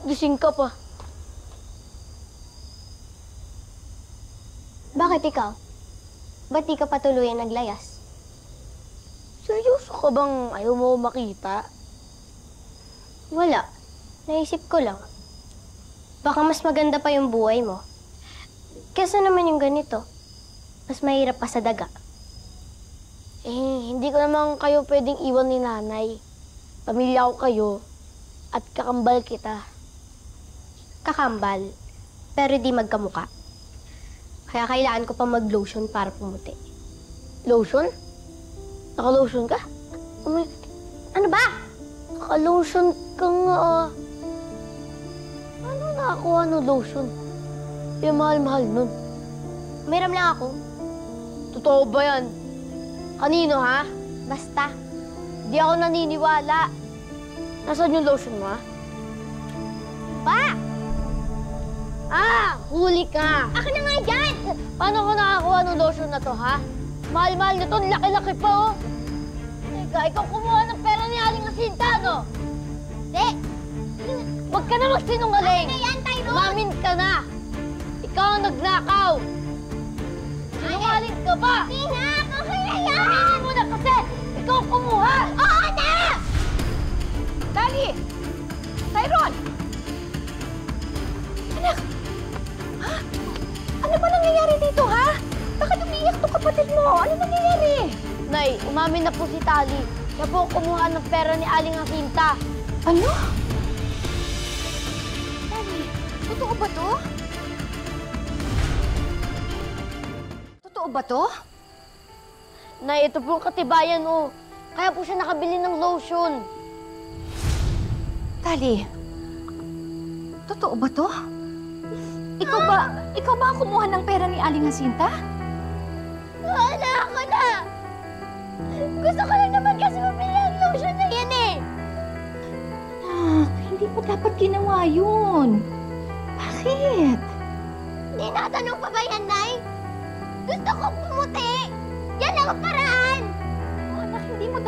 gising ka pa. Bakit ikaw? Ba't di ka patuluyan naglayas? Seryoso ka bang ayaw mo makita? Wala. Naisip ko lang. Baka mas maganda pa yung buhay mo. Kesa naman yung ganito. Mas mahirap pa sa daga. Hindi ko naman kayo pwedeng iwan ni nanay. Pamilya ko kayo at kakambal kita. Kakambal, pero di magkamuka. Kaya kailangan ko pa mag-lotion para pumuti. Lotion? Naka-lotion ka? Ano ba? Naka-lotion ka nga. Ano nakakuha ng lotion? Yung mahal-mahal nun. Umiram lang ako. Totoo ba yan? Kanino, ha? Basta. Di ako naniniwala. Nasaan yung lotion mo, ha? Pa! Huli ka! Akin na nga yan! Paano ko nakakuha ng lotion na to, ha? Mahal-mahal na to, laki-laki pa, oh! Teka, ikaw kumuha ng pera ni Aling Jacinta, no? Di! Huwag ka na magsinungaling! Akin na yan, Tyrone! Umamin ka na! Ikaw ang nagnakaw! Sinungaling ka ba? Di nga! Akin na yan! Aminin mo na kasi! Ikaw ang kumuha! Oo na! Dali! Tyrone! Anak! Ha? Ano ba nangyayari dito, ha? Bakit umiiyak tong kapatid mo? Ano nangyayari? Nay, umamin na po si Tali. Siya po ang kumuha ng pera ni Aling Jacinta. Ano? Dali, totoo ba to? Totoo ba to? Nay, ito po ang katibayan, oh. Kaya po siya nakabili ng lotion. Dali, totoo ba to? Ikaw ba ang kumuha ng pera ni Aling Jacinta? Wala ako na! Gusto ko lang naman kasi mabili ang lotion na yan eh! Hindi mo dapat ginawa yun. Bakit? Tinatanong pa ba yan, Nay? Gusto ko pumuti! Yan lang ang paraan! Oh, anak, hindi mo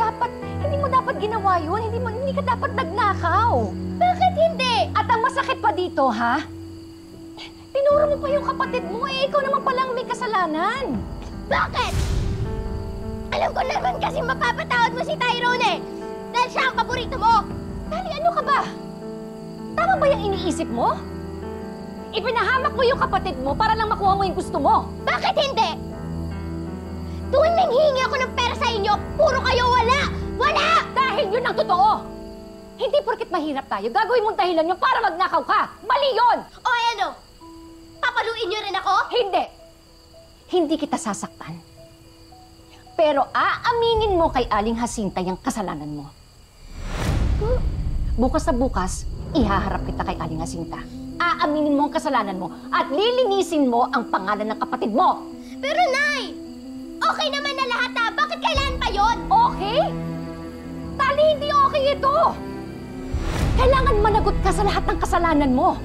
dapat ginawa yun. Hindi ka dapat nagnakaw. Bakit hindi? At ang masakit pa dito, ha? Pinuro mo pa yung kapatid mo, ikaw naman palang may kasalanan. Bakit? Alam ko naman kasi mapapatawad mo si Tyrone eh! Dahil siya ang paborito mo! Dali, ano ka ba? Tama ba yung iniisip mo? Ipinahamak mo yung kapatid mo para lang makuha mo yung gusto mo. Bakit hindi? Tuwing nanghihingi ako ng pera sa inyo, puro kayo wala! Wala! Dahil yun ang totoo! Hindi porket mahirap tayo, gagawin mong dahilan yun para magnakaw ka! Mali yun! O ano? Papaluin niyo rin ako? Hindi! Hindi kita sasaktan. Pero aaminin mo kay Aling Jacinta yung kasalanan mo. Bukas na bukas, ihaharap kita kay Aling Jacinta. Aaminin mo ang kasalanan mo at lilinisin mo ang pangalan ng kapatid mo. Pero Nay, okay naman na lahat ah. Bakit kailangan pa yon? Okay? Tali, hindi okay ito. Kailangan managot ka sa lahat ng kasalanan mo.